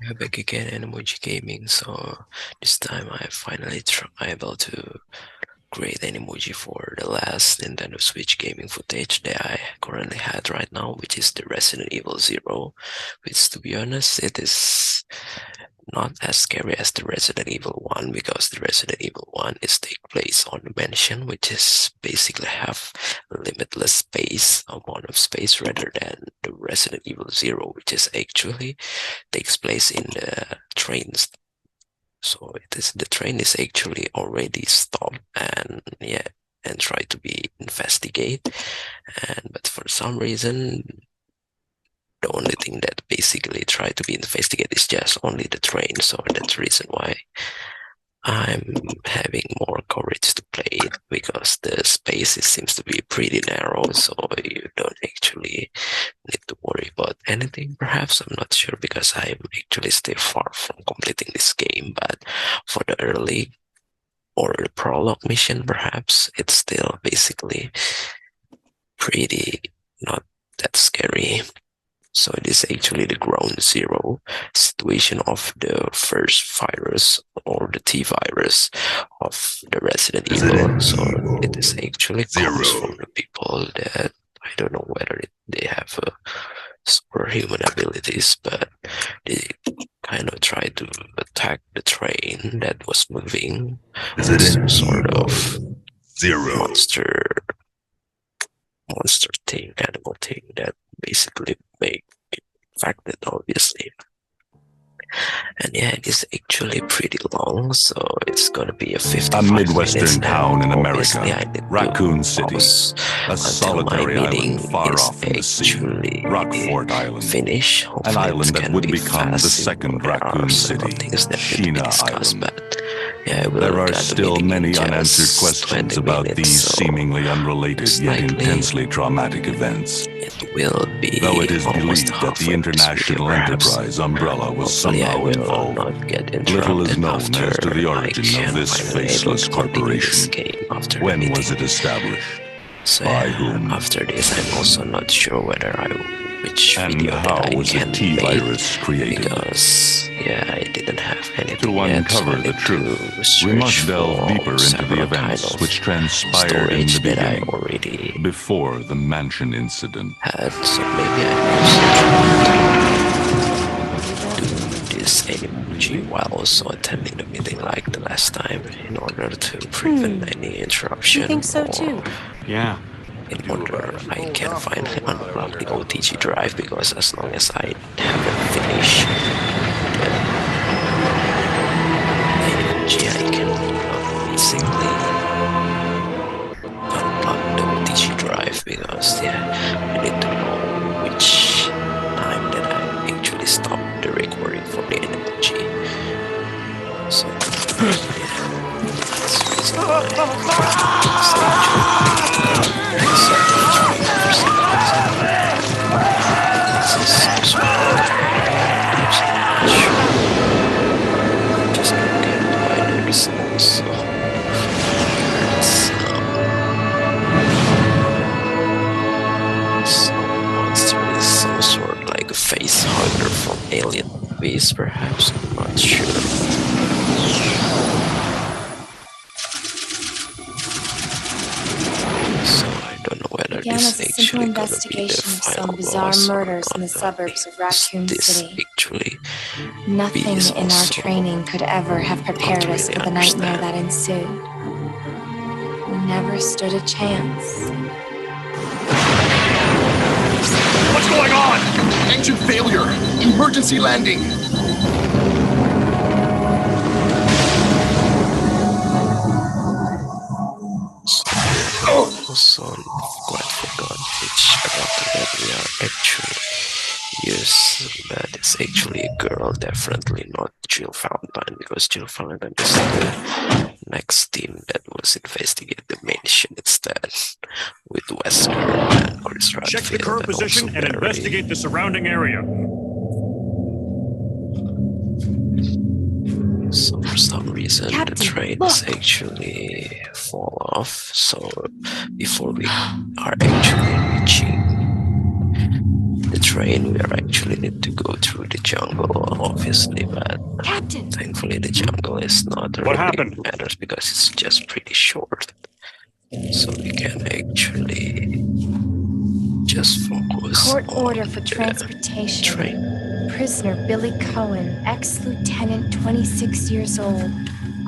Yeah, back again, Animoji Gaming. So this time I finally able to create an emoji for the last Nintendo Switch gaming footage that I currently had right now, which is the Resident Evil Zero. Which, to be honest, it is not as scary as the Resident Evil 1 because the Resident Evil 1 is take place on a mansion, which is basically have limitless space, amount of space, rather than the Resident Evil Zero, which is actually takes place in the trains. So the train is actually already stopped and yeah, and try to be investigate. And but for some reason, the only thing that basically try to be investigate is just only the train. So that's the reason why I'm having more courage to play it, because the space seems to be pretty narrow, so you don't actually need to worry about anything. Perhaps I'm not sure because I'm actually still far from completing this game, but for the early or the prologue mission, perhaps it's still basically pretty not that scary. So it is actually the ground zero situation of the first virus or the T virus of the Resident Evil. So it is actually comes from the people that I don't know whether they have superhuman abilities, but they kind of try to attack the train that was moving with some sort of monster thing, animal thing that basically make it infected, obviously. And yeah, it is actually pretty long, so it's gonna be a 55 A minutes. midwestern town in America, I need Raccoon to City, pause a until my solitary meeting island far is off from the sea, actually Rockfort Island, finish. an Hopefully island it that can would be become the fast, second there are Raccoon several City, things that need to be Sheena discussed, Island. but yeah, There are got the still meeting in many unanswered just questions 20 about minutes, these so seemingly unrelated most yet likely intensely traumatic events. it will be Though it is almost believed that the halfway of this video, international perhaps. enterprise umbrella was Hopefully I somehow will involved, not get little is interrupted known after as to the I origin can of this finally able faceless to continue this corporation. game after the When meeting. was it established? So By yeah, whom? after this I'm also not sure whether which And video how that I was the can T-virus make, created? because yeah, I didn't have anything To yet, so I uncover the need truth, to we must search delve for deeper into the several kind events of which transpired in the storage that I beginning, already before the mansion incident. had. So maybe I also do this Animoji while also attending the meeting like the last time, in order to prevent any interruption. I think so too. Yeah. In order I can finally unlock the OTG drive, because as long as I haven't finished the Animoji, I cannot basically unlock the OTG drive, because yeah, I need to know which time that I actually stopped the recording for the Animoji. So yeah, that's the reason why it's actually so much for some reason. This is some sort of perhaps I'm not sure. Just gonna get by the results. So there's some monster is some sort like a face hugger from alien movies, perhaps. I'm not sure. So I don't know whether Began this as a simple actually gonna be the investigation of final some bizarre boss or murders in the not. suburbs of Is Raccoon this City. actually Nothing is in our also training could ever have prepared not us really for the nightmare understand. that ensued. We never stood a chance. What's going on? Engine failure! Emergency landing! Also, quite forgot which adapter that we are actually use, but it's actually a girl, definitely not Jill Valentine, because Jill Valentine is the next team that was investigate the mansion instead, with Wesker and Chris Redfield. Check the current position and investigate the surrounding area. So for some reason, Captain, the train look. is actually fall off. So before we are actually reaching the train train, we actually need to go through the jungle, obviously, but Captain! thankfully the jungle is not What really happened? matters because it's just pretty short. So we can actually just focus Court on order for the transportation. train. Prisoner Billy Cohen, ex-lieutenant, 26 years old.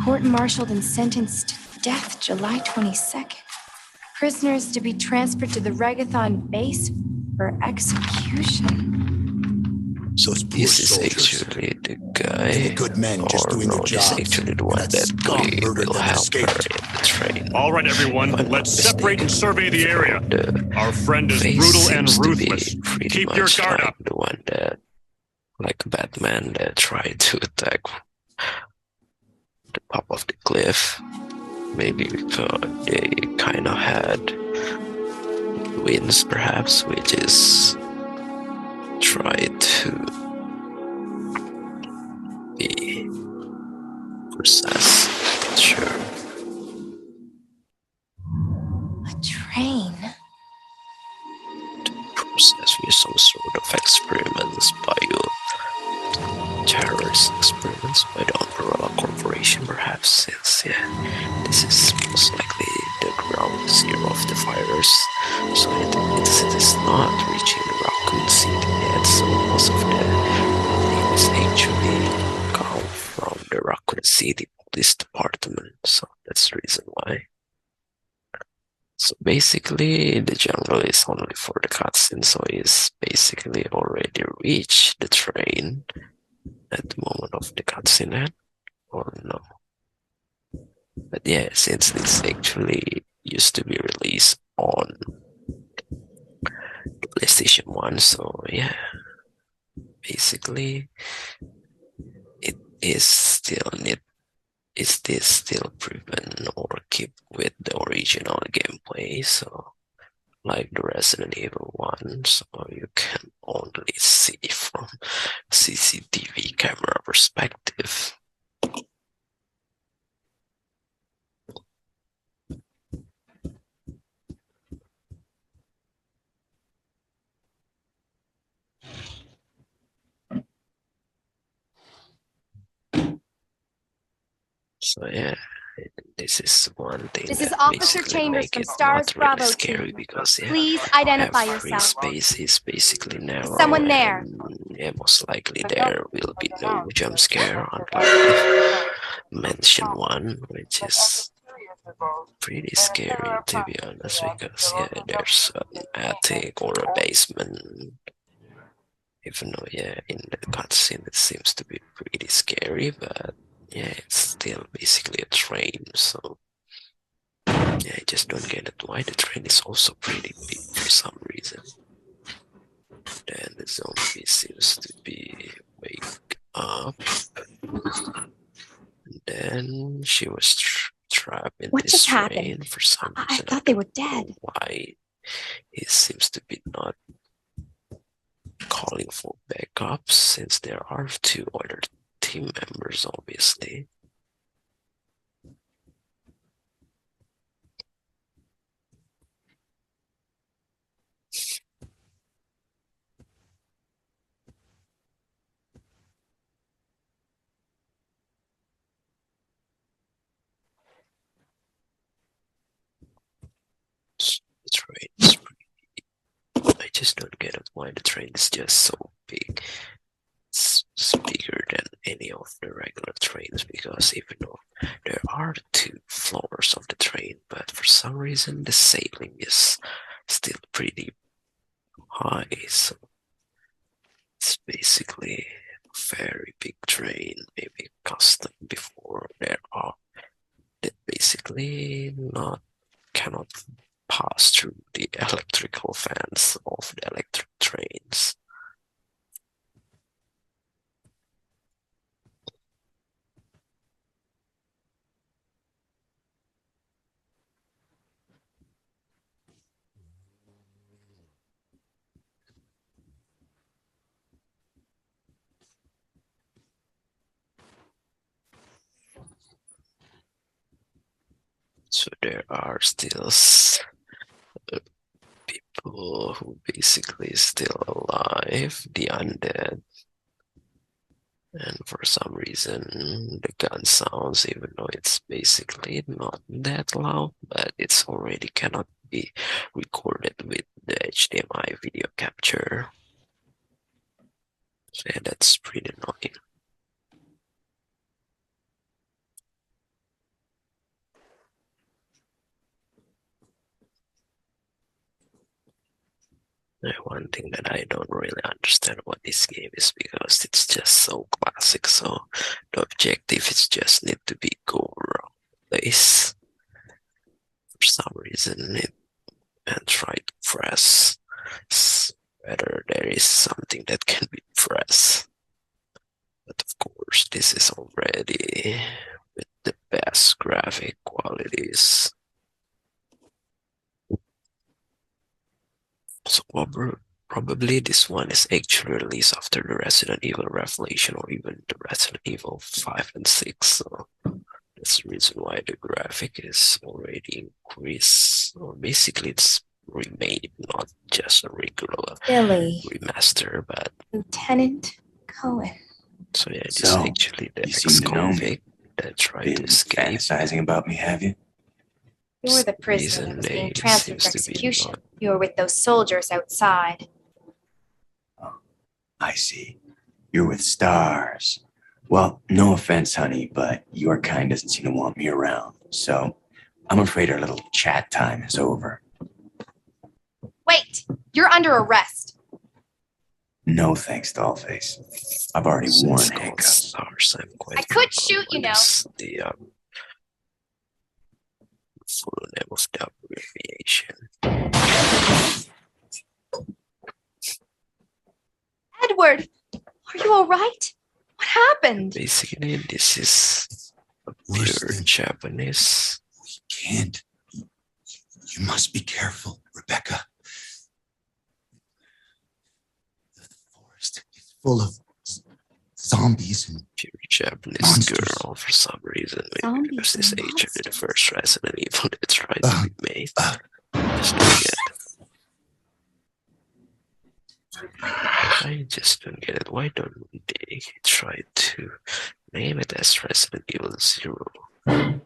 Court-martialed and sentenced to death July 22nd. Prisoners to be transferred to the Regathon base for execution. Those poor This is soldiers. actually the They were guy, good men just or doing no, their this is jobs. actually the And one that that scum we murdered will them and help her escaped. in the train. All right, everyone, If I'm let's not separate and mistaken, survey the area. the Our friend is face brutal and seems to ruthless. be pretty Keep your much guard like up. the one that, like Batman, that tried to attack the top of the cliff. Maybe because they kind of had wins, perhaps, which is try to be precise. Sure. A train? Process with some sort of experiments terrorist experiments by the Umbrella Corporation, perhaps, since this is most likely the ground zero of the virus. So it is not reaching Raccoon City yet, so most of the things actually come from the Raccoon City Police Department, so that's the reason why. So basically, the jungle is only for the cutscene, so he's basically already reached the train at the moment of the cutscene, or no. But yeah, since this actually used to be released on the PlayStation 1, so yeah, basically, it is still is this still proven or keep with the original gameplay, so like the Resident Evil 1, so you can only see from CCTV camera perspective. So yeah, this is one thing This is that Officer basically Chambers make from it Stars not really Bravo scary team. because Please identify every yourself. space is basically narrow someone there? and yeah, most likely there will be no jump scare unlike the mentioned one, which is pretty scary to be honest because yeah, there's an attic or a basement. Even though yeah, in the cutscene it seems to be pretty scary, but yeah, it's still basically a train, so yeah, I just don't get it why the train is also pretty big for some reason. Then the zombie seems to be wake up. And then she was trapped in What this just train happened? for some I reason. thought they were don't know dead. why he seems to be not calling for backup since there are two other team members, obviously. The train is pretty. I just don't get it why the train is just so big. It's bigger than any of the regular trains because even though there are two floors of the train, but for some reason the ceiling is still pretty high. So it's basically a very big train, maybe custom before there are that basically not cannot pass through the electrical fans of the electric trains. So there are still people who basically is still alive, the undead. And for some reason, the gun sounds, even though it's basically not that loud, but it's already cannot be recorded with the HDMI video capture. So yeah, that's pretty annoying. One thing that I don't really understand about this game is because it's just so classic, so the objective is just need to be go wrong place. For some reason, and try to press whether there is something that can be pressed. But of course, this is already with the best graphic qualities. So probably this one is actually released after the Resident Evil Revelation or even the Resident Evil 5 and 6. So that's the reason why the graphic is already increased. Or basically it's remade, not just a regular Billy. remaster, but Lieutenant Cohen. so yeah, this is So, actually the you seem to know me. ex-convict that tried to Been escape. fantasizing about me, have you? You were the prisoner that was being transferred for execution. You were with those soldiers outside. Oh, I see. You're with stars. Well, no offense, honey, but your kind doesn't seem to want me around. So, I'm afraid our little chat time is over. Wait! You're under arrest. No thanks, Dollface. I've already So worn it's called handcuffs. Stars. I'm quite I could forgot shoot, you what know. is the full name of the abbreviation. Edward! Are you alright? What happened? Basically, this is a Worse pure than- Japanese. We can't. You must be careful, Rebecca. The forest is full of zombies and Pure Japanese Monsters. girl for some reason. Maybe Zombies because this and actually the monsters. first Resident Evil that tried to be made. Just don't get I just don't get it. Why don't they try to name it as Resident Evil 0?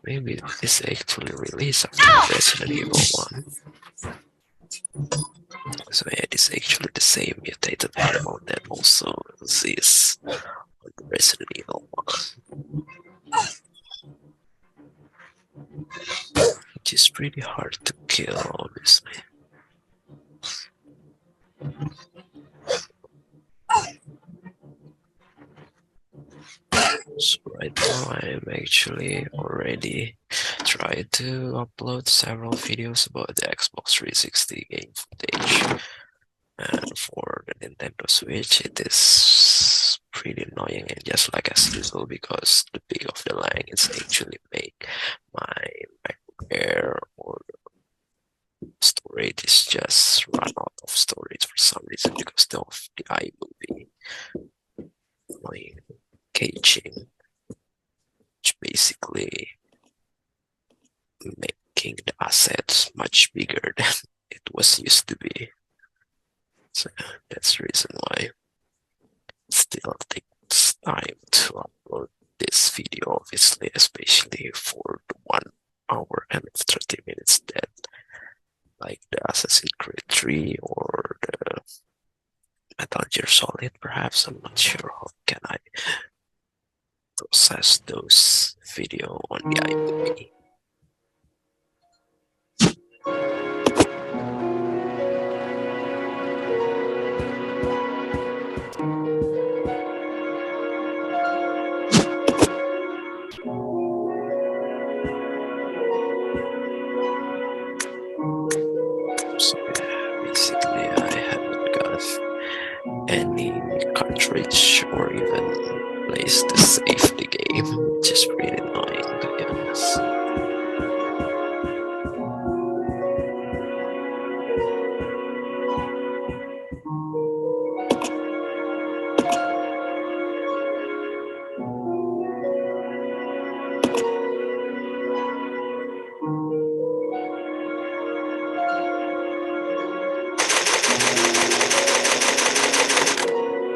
Maybe it's actually released after Resident Evil 1. So yeah, it's actually the same mutated animal that also exists on the Resident Evil 1. Which is pretty hard to kill, obviously. So right now I'm actually already tried to upload several videos about the Xbox 360 game footage. And for the Nintendo Switch, it is pretty annoying and just like as usual because the peak of the lag is actually make my MacBook Air or storage is just run out of storage for some reason because of the iMovie annoying caching, which basically making the assets much bigger than it was used to be. So that's the reason why it still takes time to upload this video, obviously, especially for the 1 hour and 30 minutes that like the Assassin's Creed 3 or the Metal Gear Solid, perhaps. I'm not sure how can I process those video on the iMovie. So yeah, basically I haven't got any cartridge or even place to save the game, which is pretty annoying to be honest.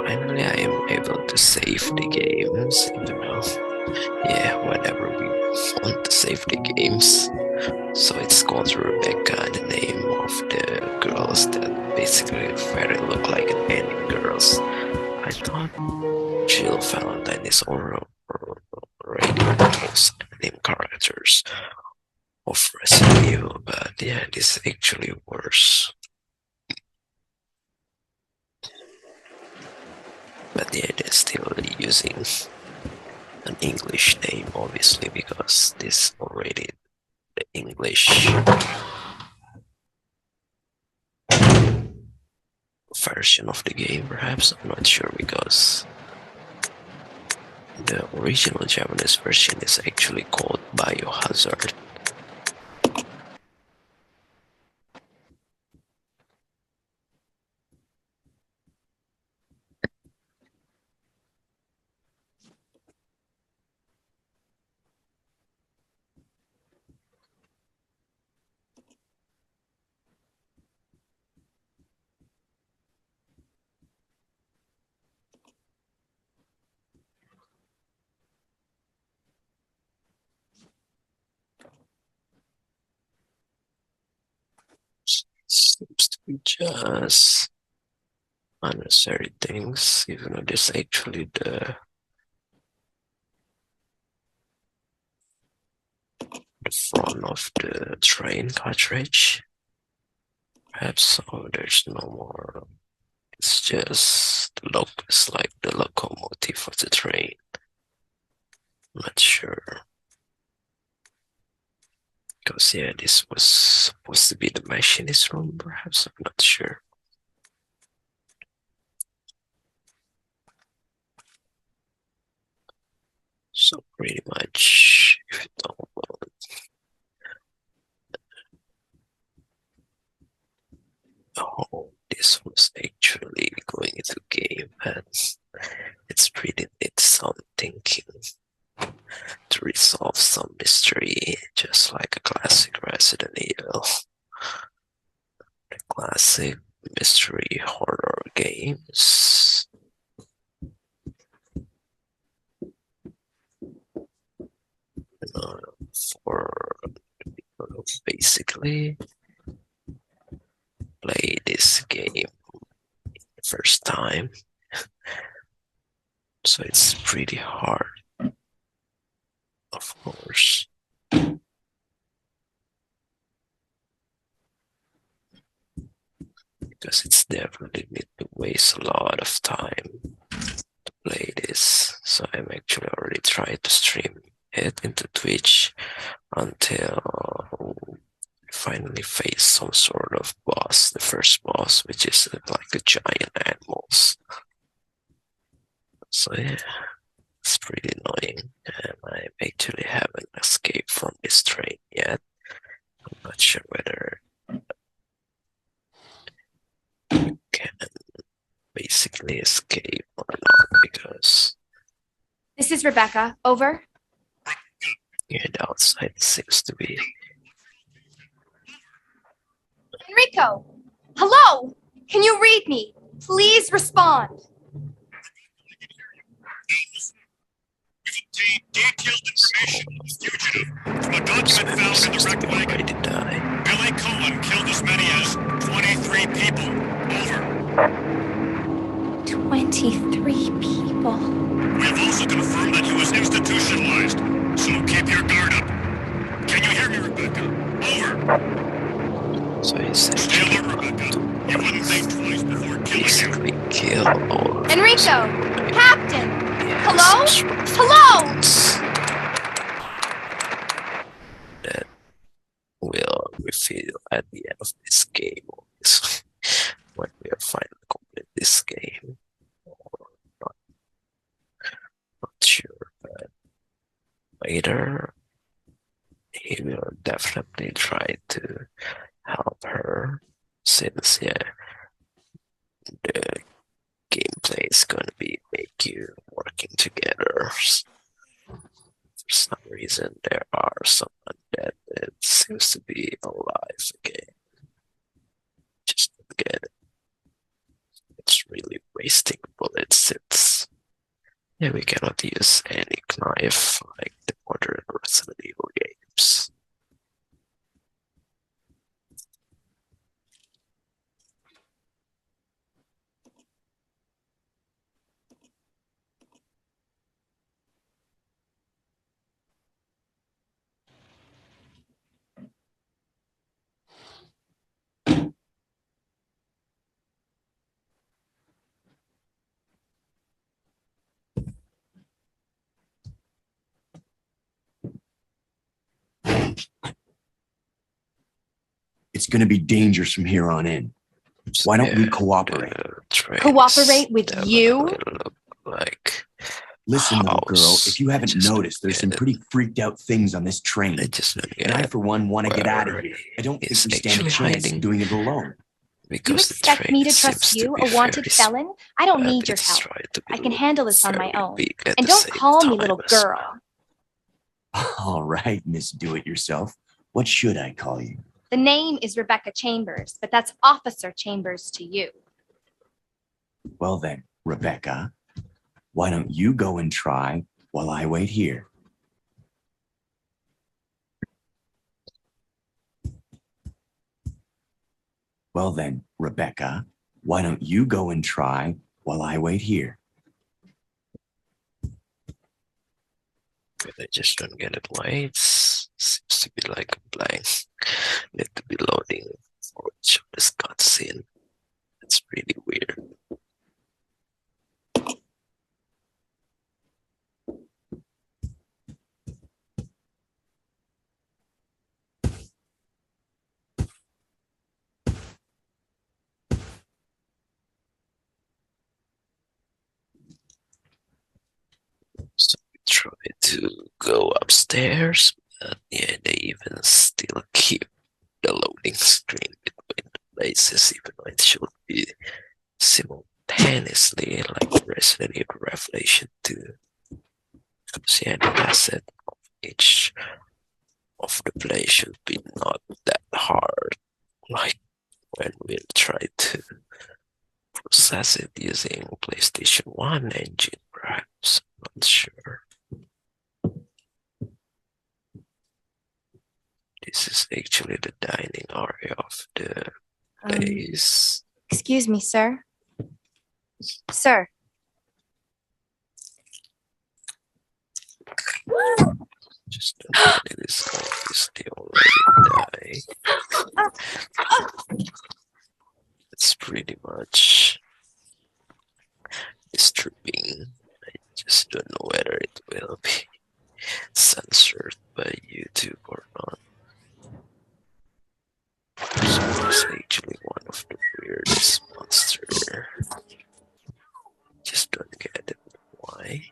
finally I am able to save the games, even though, yeah, whenever we want to save the games. So it's called Rebecca, the name of the girls that basically very look like an anime girls. I thought Jill Valentine is already those anime characters of Resident Evil, but yeah, this is actually worse. But yeah, they're still using an English name, obviously, because this already the English version of the game, perhaps. I'm not sure, because the original Japanese version is actually called Biohazard. Seems to be just unnecessary things, even though this actually the front of the train cartridge. Perhaps so there's no more. It's just it's like the locomotive of the train. I'm not sure. Because yeah, this was supposed to be the machinist room, perhaps. I'm not sure. So pretty much, if you don't want, oh, this was actually going into game, but it's pretty neat some thinking to resolve some mystery, just like a classic Resident Evil. The classic mystery horror games. For basically play this game first time, so it's pretty hard, of course. Because it's definitely need to waste a lot of time to play this. So I'm actually already trying to stream it into Twitch until we finally face some sort of boss, the first boss, which is like the giant animals. So yeah, it's pretty annoying, and I actually haven't escaped from this train yet. I'm not sure whether I can basically escape or not, because This is Rebecca. Over. yeah, the outside seems to be. Enrico! Hello! Can you read me? Please respond. Obtained detailed information on the fugitive from a document found in the wrecked wagon. Ready to die. Billy Cohen killed as many as 23 people. Over. 23 people. We have also confirmed that he was institutionalized, so keep your guard up. Can you hear me, Rebecca? Over. So he's Stay actually alert, Rebecca. You wouldn't think twice before killing him. basically kill all of Enrico! Captain! yeah, Hello? some sort of Hello? things that will reveal at the end of this game, obviously, when we are finally complete this game. Or not sure, but later he will definitely try to help her, since yeah, the gameplay is gonna be make you working together. For some reason, there are some undead that seems to be alive again. Just don't get it. It's really wasting bullets since we cannot use any knife like the modern Resident Evil games. It's going to be dangerous from here on in. Why don't we cooperate? Cooperate with you? Look like Listen, little girl, house. if you haven't Just noticed, there's some get it. pretty freaked out things on this train. I just don't And I, get for one, want to get out of where here. I don't think he's we stand a actually chance hiding. doing it alone. You because the expect train me to seems trust to you, be a wanted very felon? I don't small, need your it's help. tried to be I can handle this on my very own. big at And the don't same call me time little as girl. well. All right, Miss Do-It-Yourself. What should I call you? The name is Rebecca Chambers, but that's Officer Chambers to you. Well then, Rebecca, why don't you go and try while I wait here? Well then, Rebecca, why don't you go and try while I wait here? But I just don't get it why it seems to be like a blank. Need to be loading for each of this cutscene. It's really weird. So we try to go upstairs, but yeah, they even still keep the loading screen between the places, even though it should be simultaneously like Resident Evil Revelation 2. Because yeah, the asset of each of the play should be not that hard, like when we try to process it using PlayStation 1 engine, perhaps. I'm not sure. This is actually the dining area of the place. Excuse me, sir. Sir. Just don't get this guy is the already die. It's pretty much disturbing. I just don't know whether it will be censored by YouTube or not. So it's actually one of the weirdest monster. Just don't get it. Why?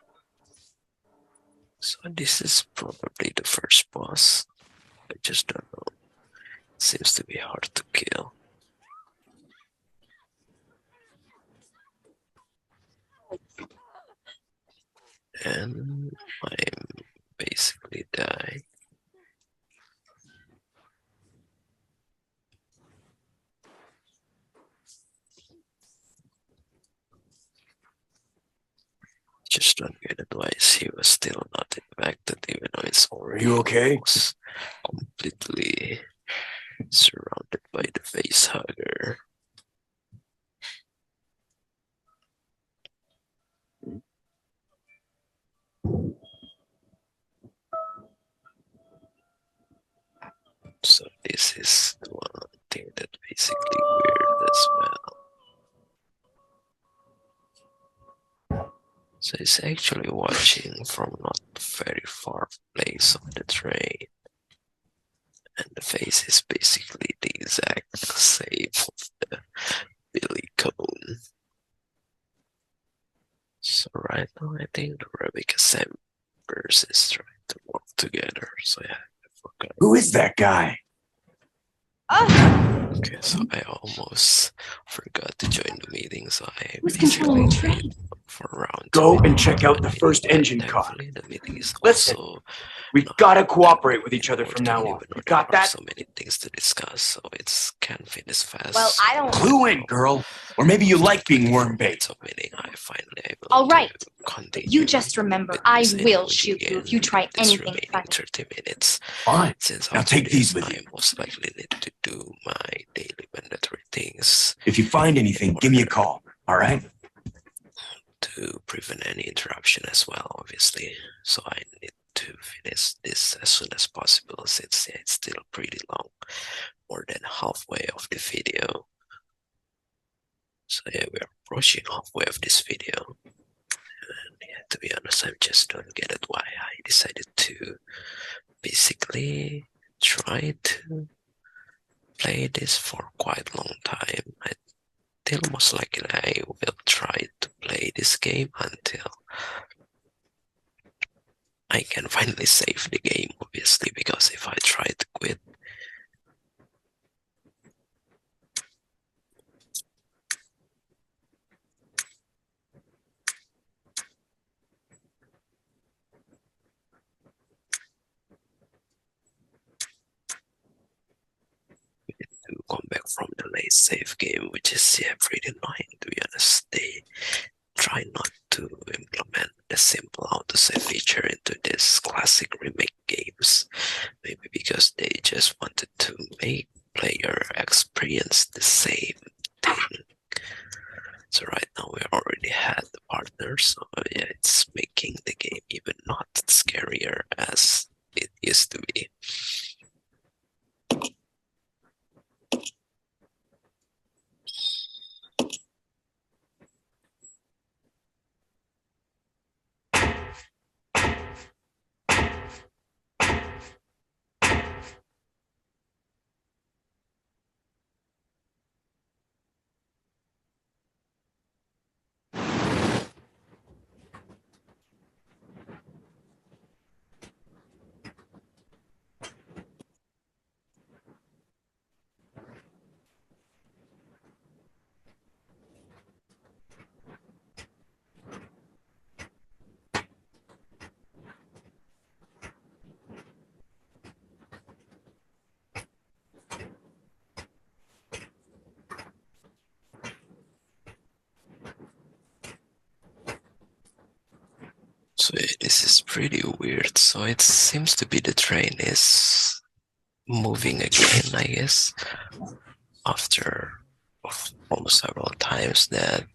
So this is probably the first boss. I just don't know. It seems to be hard to kill. And I'm basically die. Just don't get it why he was still not infected, even though it's already okay? almost completely surrounded by the face hugger. So this is the one thing that basically weird as well. So it's actually watching from not very far place of the train. And the face is basically the exact same of the Billy Coon. So right now I think the Rebecca Chambers is trying to work together. So yeah, I forgot. Who is that guy? Okay, so I almost forgot to join the meeting, so I Who's controlling the basically train? for around Go 2 and minutes check out the meeting, first but engine car. thankfully the meeting is Listen, also we've not got to that cooperate with long each other anymore. from Didn't now even on. know You there got are that? so many things to discuss, so it's can't finish fast. Well, So I don't- Clue in, girl. Or maybe you after like being 24 worm bait. minutes of meeting, I finally able All right. to continue. You just remember, with I this will Animoji shoot you if again you try with this anything remaining funny. 30 minutes. Fine. Since Now after take these this, with you. I most likely need to do my daily mandatory things If you find anything, give me a call. All right? to prevent any interruption as well, obviously. So I need to finish this as soon as possible since it's still pretty long, more than halfway of the video. So yeah, we're approaching halfway of this video. And yeah, to be honest, I just don't get it why I decided to basically try to play this for quite a long time. I still most likely I will try to play this game until I can finally save the game, obviously, because if I try to quit, to come back from the late save game, which is yeah, pretty annoying to be honest. They try not to implement the simple autosave feature into this classic remake games. Maybe because they just wanted to make player experience the same thing. So right now we already had the partner, so yeah, it's making the game even not scarier as it used to be. So yeah, this is pretty weird. So it seems to be the train is moving again, I guess, after almost several times that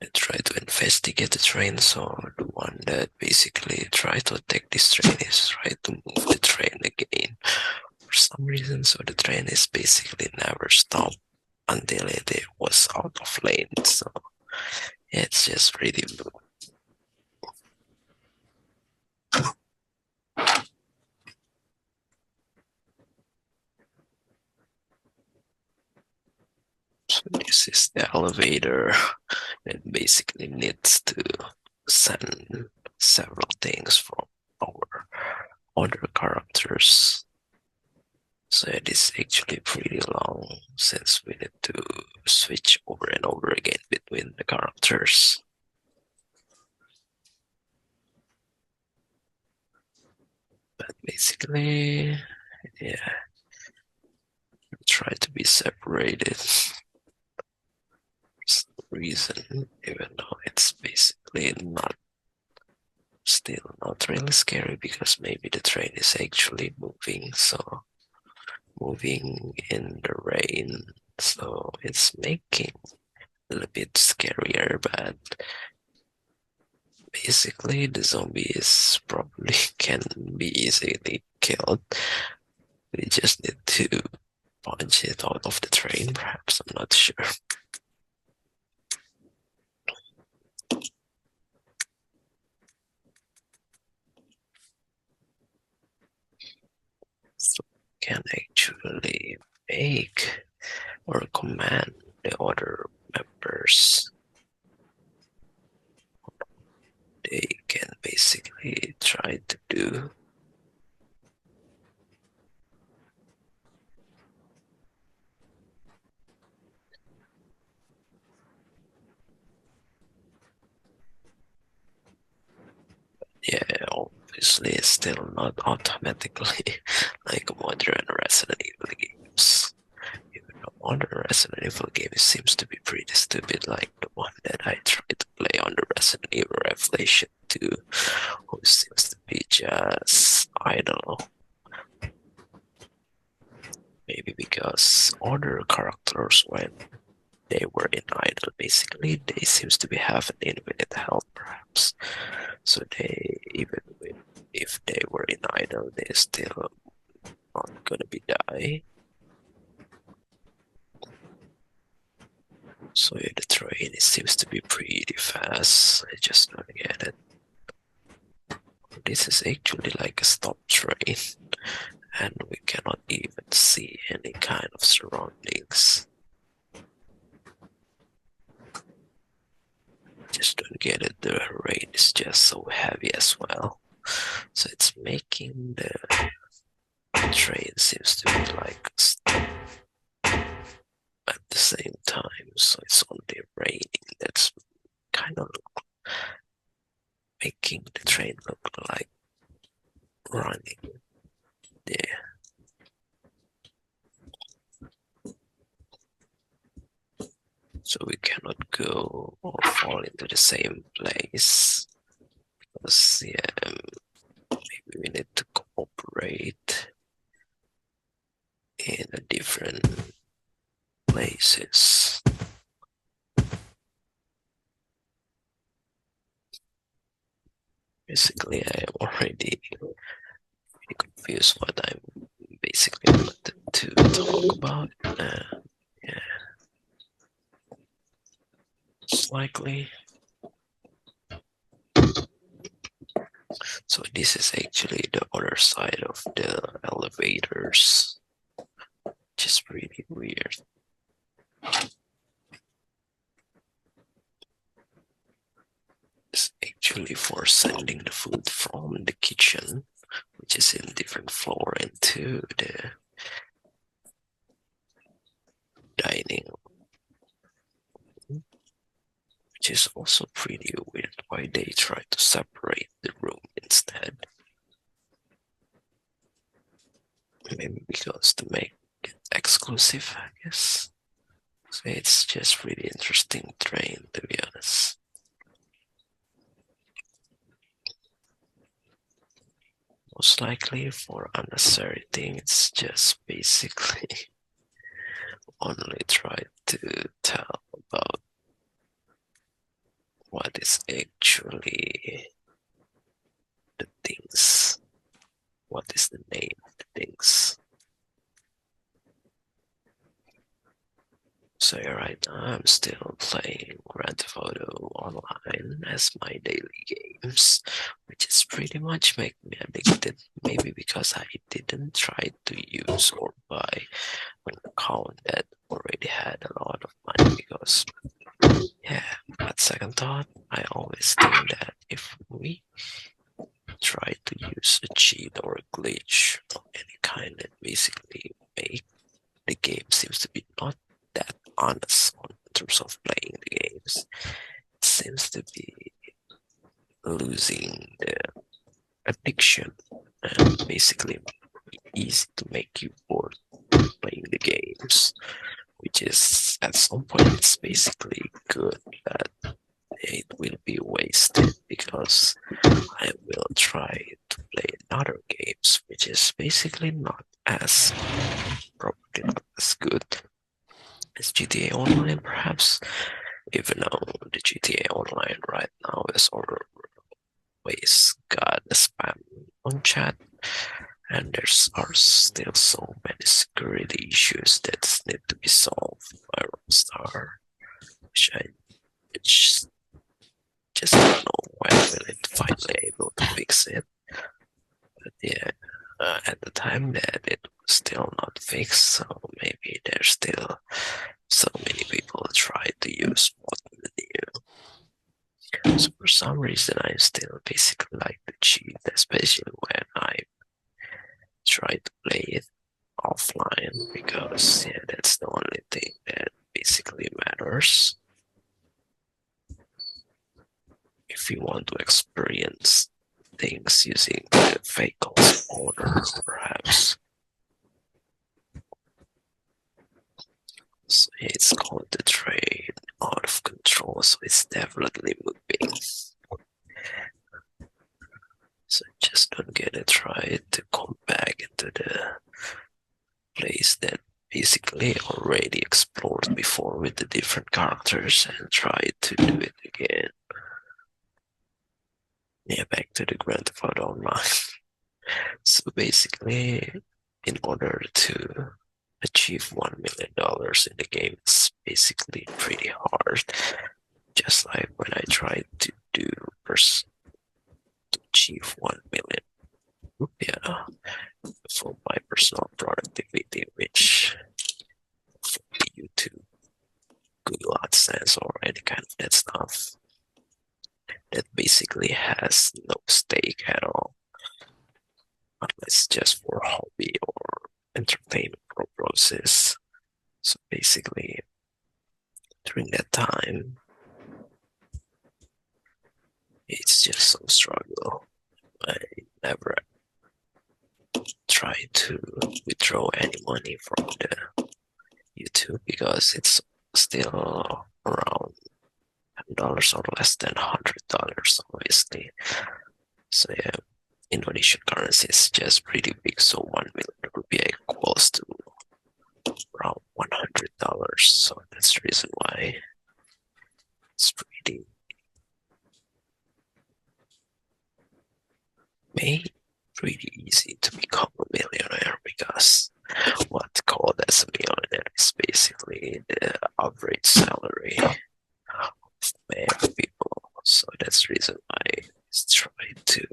they try to investigate the train. So the one that basically tried to attack this train is trying to move the train again for some reason. So the train is basically never stopped until it was out of lane. So it's just really so this is the elevator that basically needs to send several things from our other characters. So it is actually pretty long since we need to switch over and over again between the characters. But basically, yeah, try to be separated for some reason, even though it's basically not still not really scary because maybe the train is actually moving, so moving in the rain, so it's making a little bit scarier, but basically the zombies probably can be easily killed. We just need to punch it out of the train, perhaps, I'm not sure. So can actually make or command the other members. They can basically try to do obviously it's still not automatically like modern Resident Evil games. Even though modern Resident Evil game seems to be pretty stupid, like the one that I tried to play on the Resident Evil Revelation 2, who seems to be just, I don't know, maybe because other characters, when they were in idle, basically they seems to be having infinite health perhaps, so they, even if they were in idle, they still not gonna be die. So yeah, the train, it seems to be pretty fast. I just don't get it. This is actually like a stop train, and we cannot even see any kind of surroundings. Just don't get it. The rain is just so heavy as well, so it's making the train seems to be like stop at the same time. So it's only raining. That's kind of making the train look like running. Yeah. So we cannot go or fall into the same place, because yeah, maybe we need to cooperate in a different places. Basically, I am already really confused what I'm basically wanted to talk about. Yeah, it's likely. So this is actually the other side of the elevators, which is pretty weird. It's actually for sending the food from the kitchen, which is in different floor, into the dining, which is also pretty weird why they try to separate the room instead. Maybe because to make it exclusive, I guess. So it's just really interesting train, to be honest. Most likely for unnecessary things, it's just basically only try to tell about what is actually the things, what is the name of the things. So yeah, right now I'm still playing Grand Theft Auto Online as my daily games, which is pretty much make me addicted. Maybe because I didn't try to use or buy an account that already had a lot of money, because yeah, at second thought, I always think that if we try to use a cheat or a glitch of any kind, that basically make the game seems to be not that honest in terms of playing the games. It seems to be losing the addiction, and basically easy to make you bored playing the games, which is at some point it's basically good that it will be wasted, because I will try to play other games which is basically not as, probably not as good as GTA Online perhaps, even though the GTA Online right now is always got a spam on chat, and there's are still so many security issues that need to be solved by Rockstar, which I just don't know when will it finally able to fix it. But yeah, at the time that it was still not fixed, so maybe there's still so many people try to use mod menu. So for some reason I still basically like to cheat, especially when I try to play it offline, because yeah, that's the only thing that basically matters. If you want to experience things using the vehicle's owner, perhaps. So it's called the train out of control, so it's definitely moving. So just don't get it, try to come back into the place that basically already explored before with the different characters and try to do it again. Yeah, back to the Grand Theft Auto Online. So basically, in order to achieve $1 million in the game, it's basically pretty hard. Just like when I tried to do to achieve 1 million rupiah for my personal productivity, which for YouTube, Google AdSense, or any kind of that stuff, that basically has no stake at all, unless just for hobby or entertainment purposes. So basically, during that time, it's just some struggle. I never tried to withdraw any money from the YouTube because it's still around $10 or less than $100, obviously. So yeah, Indonesian currency is just pretty big, so 1 million rupiah equals to around $100. So that's the reason why it's pretty easy to become a millionaire, because what called as a millionaire is basically the average salary of many people. So that's the reason why I try to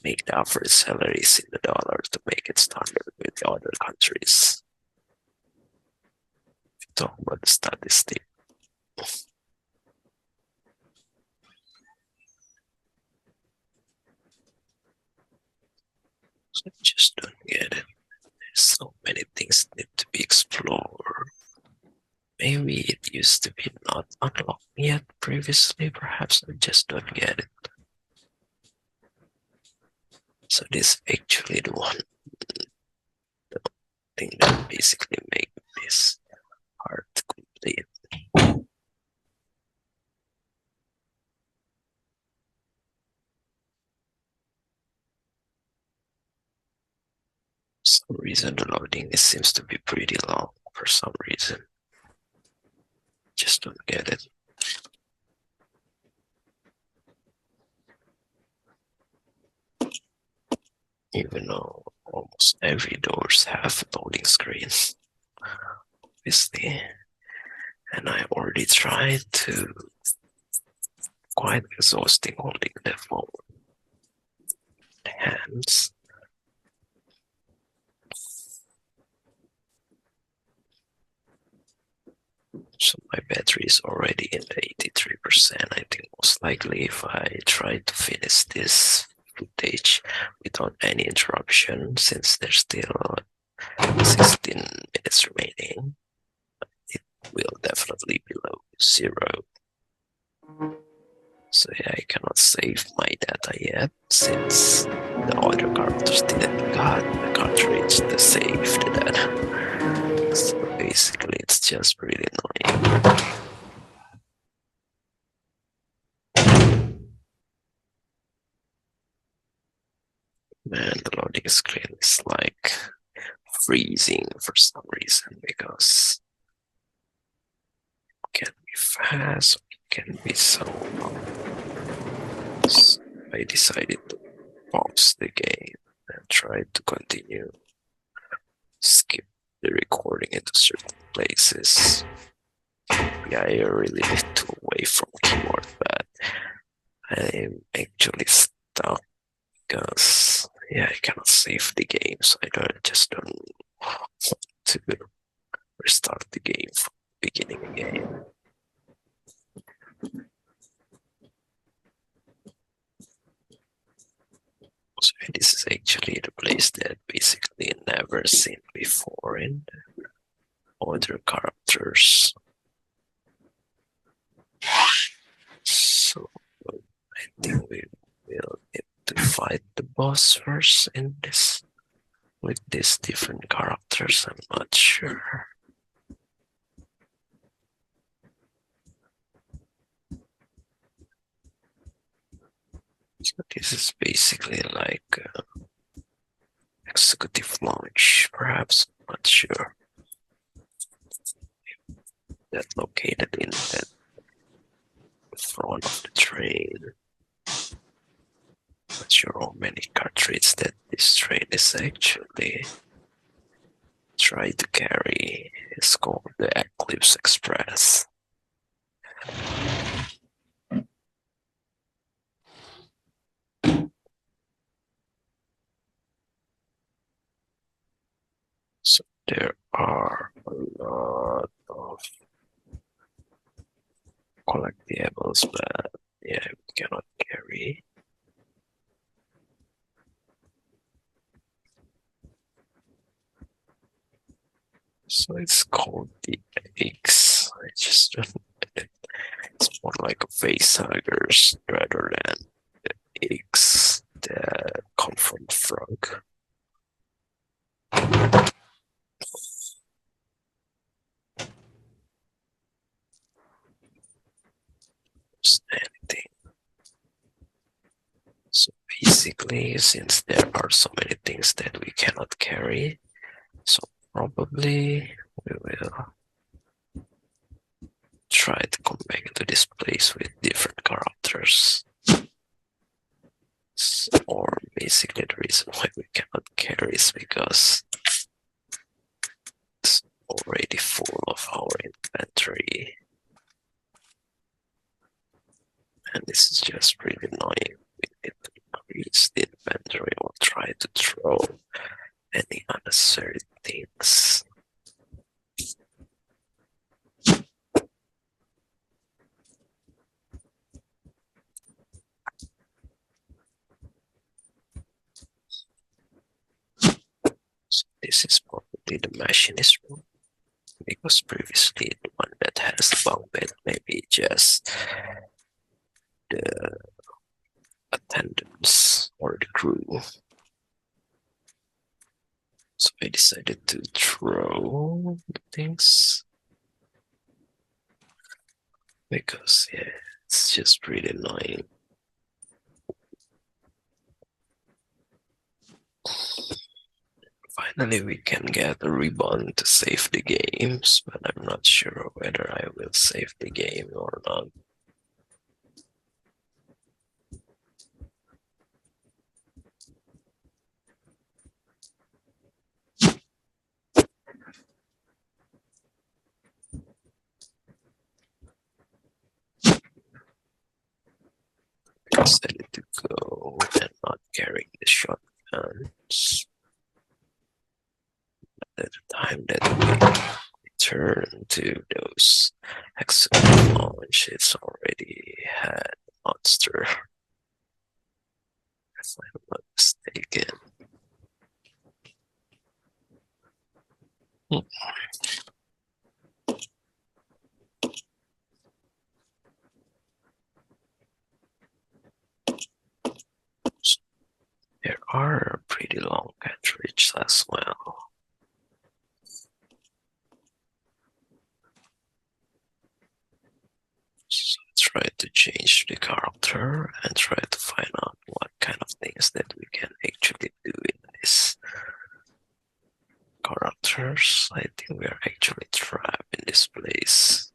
make the average salaries in the dollar to make it standard with the other countries. If you talk about the statistic, so I just don't get it. There's so many things need to be explored. Maybe it used to be not unlocked yet previously, perhaps I just don't get it. So this is actually the thing that basically makes this hard to complete. For some reason the loading seems to be pretty long for some reason. Just don't get it. Even though almost every doors have loading screens, obviously. And I already tried to, quite exhausting holding the phone with hands. So my battery is already in the 83%. I think most likely if I try to finish this footage without any interruption, since there's still 16 minutes remaining, it will definitely be below 0. So yeah, I cannot save my data yet, since the other characters didn't got the cartridge to save the data. So basically it's just really annoying. Man, the loading screen is like freezing for some reason, because it can be fast, it can be so long. So I decided to pause the game and try to continue, skip the recording into certain places. Yeah, I really need to away from keyboard, but I'm actually stuck because yeah, I cannot save the game, so I just don't want to restart the game from the beginning again. So this is actually the place that basically never seen before in other characters. So I think we will need to fight boss first in this with these different characters? I'm not sure. So this is basically like executive lounge, perhaps. Not sure. That located in that front of the train. Not sure how many cartridges that this train is actually trying to carry. It's called the Eclipse Express. So there are a lot of collectibles, but yeah, we cannot carry. So it's called the X. I just don't. It's more like a face huggers rather than the X that come from the frog. Just anything. So basically, since there are so many things that we cannot carry, so probably we will try to come back into this place with different characters. Or basically the reason why we cannot carry is because it's already full of our inventory. And this is just really annoying. We need to increase the inventory or try to throw any unnecessary things. So this is probably the machinist room, because previously the one that has the bunk bed maybe just the attendants or the crew. So I decided to throw the things because yeah, it's just really annoying. Finally, we can get a ribbon to save the games, but I'm not sure whether I will save the game or not. I decided to go and not carrying the shotguns. At the time that we return to those executive launch, it's already had monster. If I'm not mistaken. There are pretty long cartridges as well. So try to change the character and try to find out what kind of things that we can actually do in this characters. I think we are actually trapped in this place.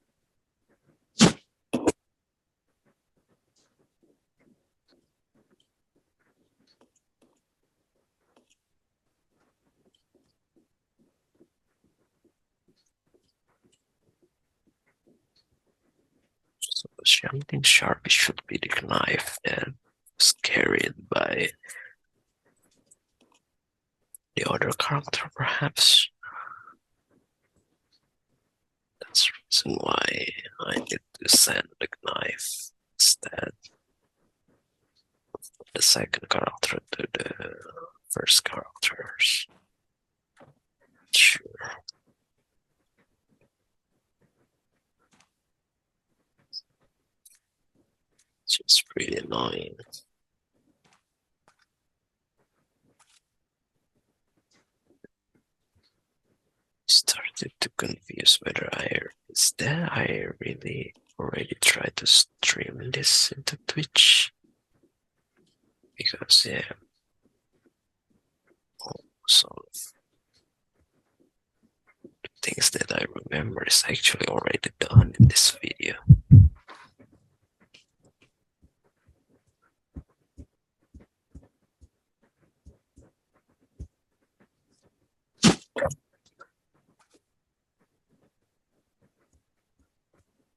So something sharp should be the knife that was carried by the other character, perhaps. That's the reason why I need to send the knife instead of the second character to the first characters. Sure. It's just pretty annoying. started to confuse whether I really already tried to stream this into Twitch, because yeah, some of the things that I remember is actually already done in this video.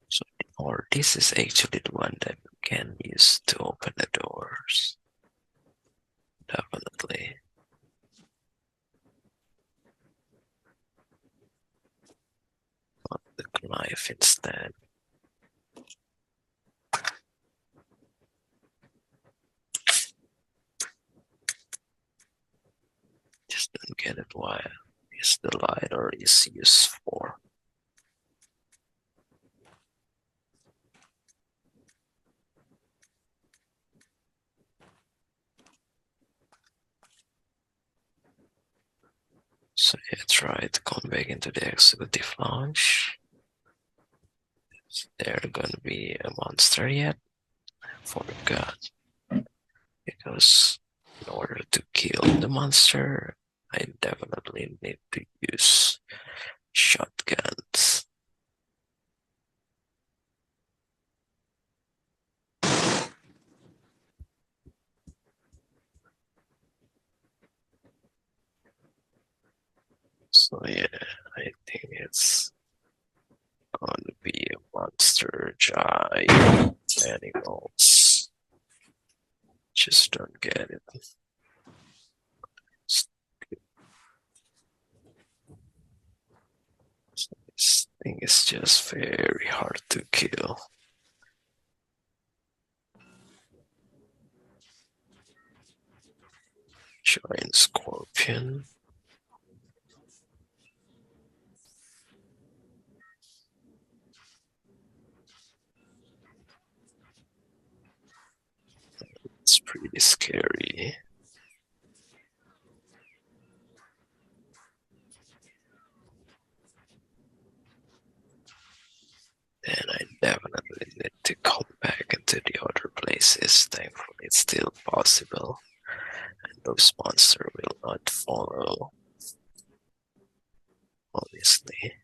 So, or this is actually the one that you can use to open the doors. Definitely. Not the knife instead. Just don't get it why is the lighter is used for. So yeah, try to come back into the executive lounge. Is there gonna be a monster yet? Forgot. Because in order to kill the monster, I definitely need to use shotguns. So yeah, I think it's gonna be a monster giant animals. Just don't get it. This thing is just very hard to kill. Giant scorpion. It's pretty scary. And I definitely need to come back into the other places. Thankfully, it's still possible. And those monsters will not follow, obviously.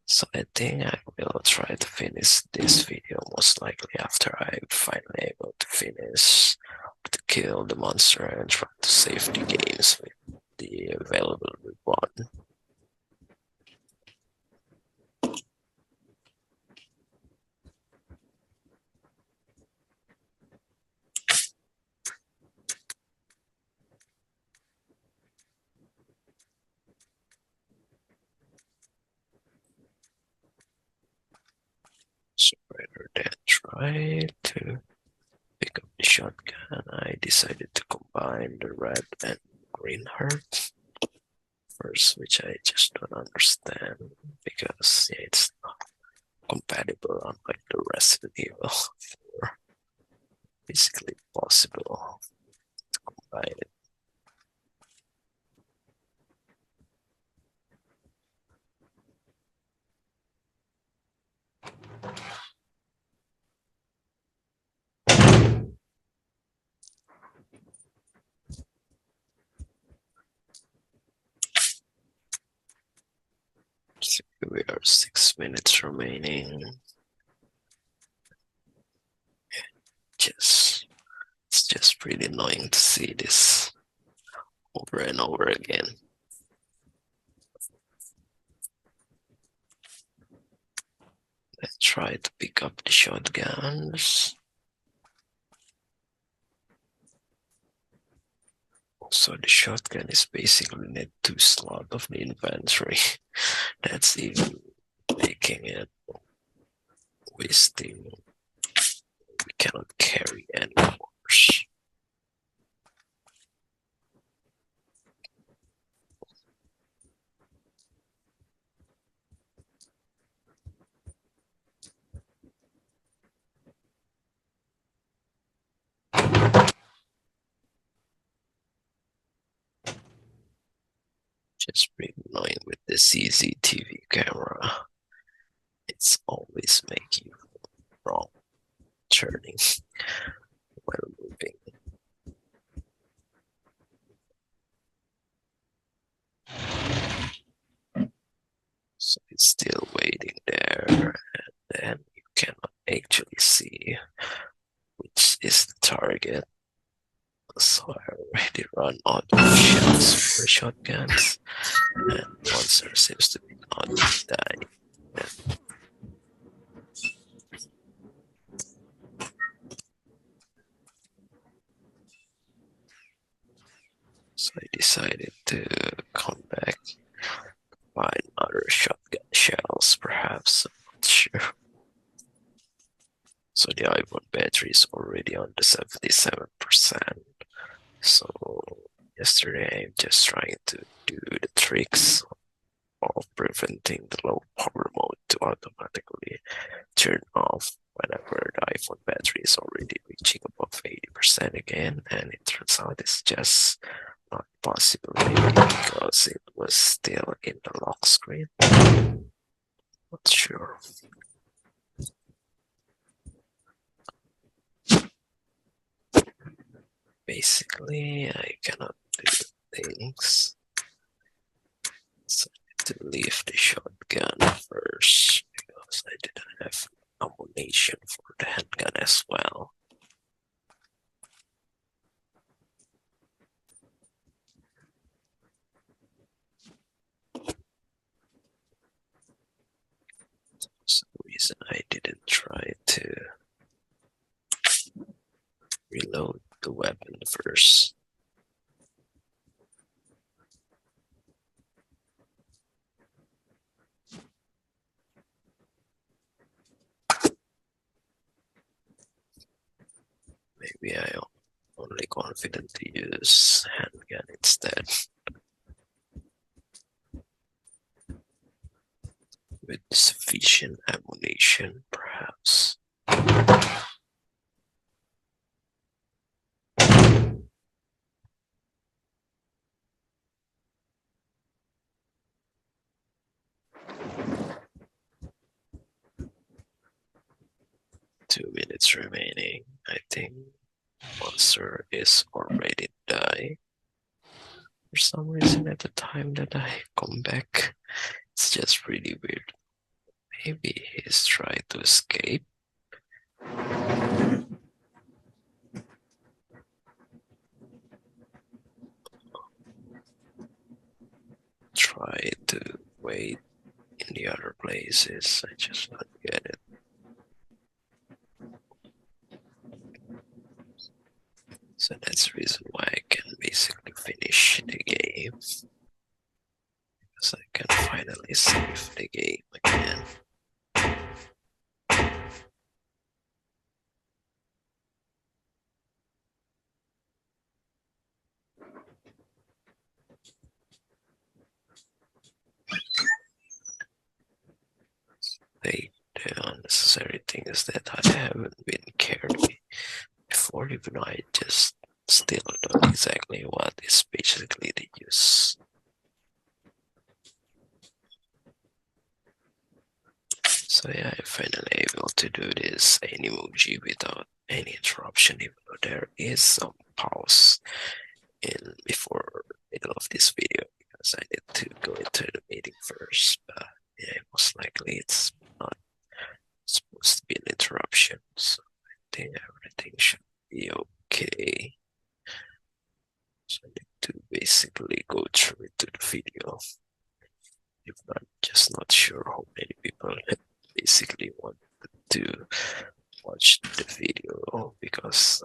So I think I will try to finish this video most likely after I'm finally able to finish to kill the monster and try to save the games with the available one. So rather than try to pick up the shotgun, I decided to combine the red and green heart first, which I just don't understand because yeah, it's not compatible unlike the Resident Evil 4. Basically possible to combine it. So we are 6 minutes remaining. It's just pretty annoying to see this over and over again. Let's try to pick up the shotguns. So the shotgun is basically net 2 slot of the inventory. That's even making it wasting. We cannot carry any more. Just pretty annoying with the CCTV camera, it's always making wrong turning while moving. So it's still waiting there, and then you cannot actually see which is the target. So I already run out of shells for shotguns, and monster seems to be not dying. So I decided to come back, find other shotgun shells, perhaps. I'm not sure. So the iPhone battery is already on the 77%. So yesterday I'm just trying to do the tricks of preventing the low power mode to automatically turn off whenever the iPhone battery is already reaching above 80% again, and it turns out it's just not possible, maybe because it was still in the lock screen. Not sure. Basically, I cannot do things, so I need to leave the shotgun first because I didn't have ammunition for the handgun as well. For some reason I didn't try to reload the weapon first. Maybe I am only confident to use handgun instead. With sufficient ammunition, perhaps. 2 minutes remaining. I think monster is already died. For some reason at the time that I come back, it's just really weird. Maybe he's trying to escape. Try to wait in the other places. I just don't get it. So that's the reason why I can basically finish the game. Because I can finally save the game again. The unnecessary thing is that I haven't been carried before, even though I just still don't exactly what is basically the use. So yeah, I'm finally able to do this Animoji without any interruption, even though there is some pause in before middle of this video because I need to go into the meeting first. But yeah, most likely it's not supposed to be an interruption, so I think everything should be okay. So I need to basically go through into the video. If I'm just not sure how many people basically want to watch the video, because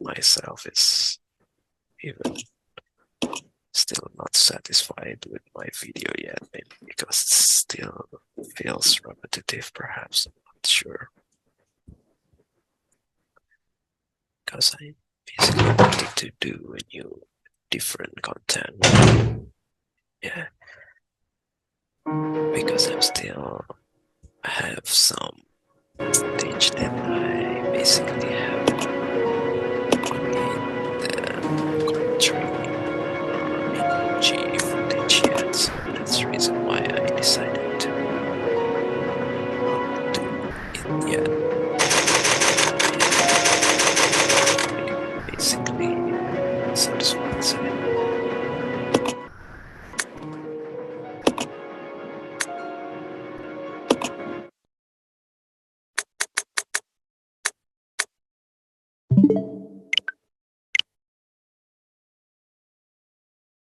myself is even still not satisfied with my video yet, maybe because it still feels repetitive, perhaps. I'm not sure. Because I basically wanted to do a new, different content. Yeah. Because I'm still have some footage that I basically have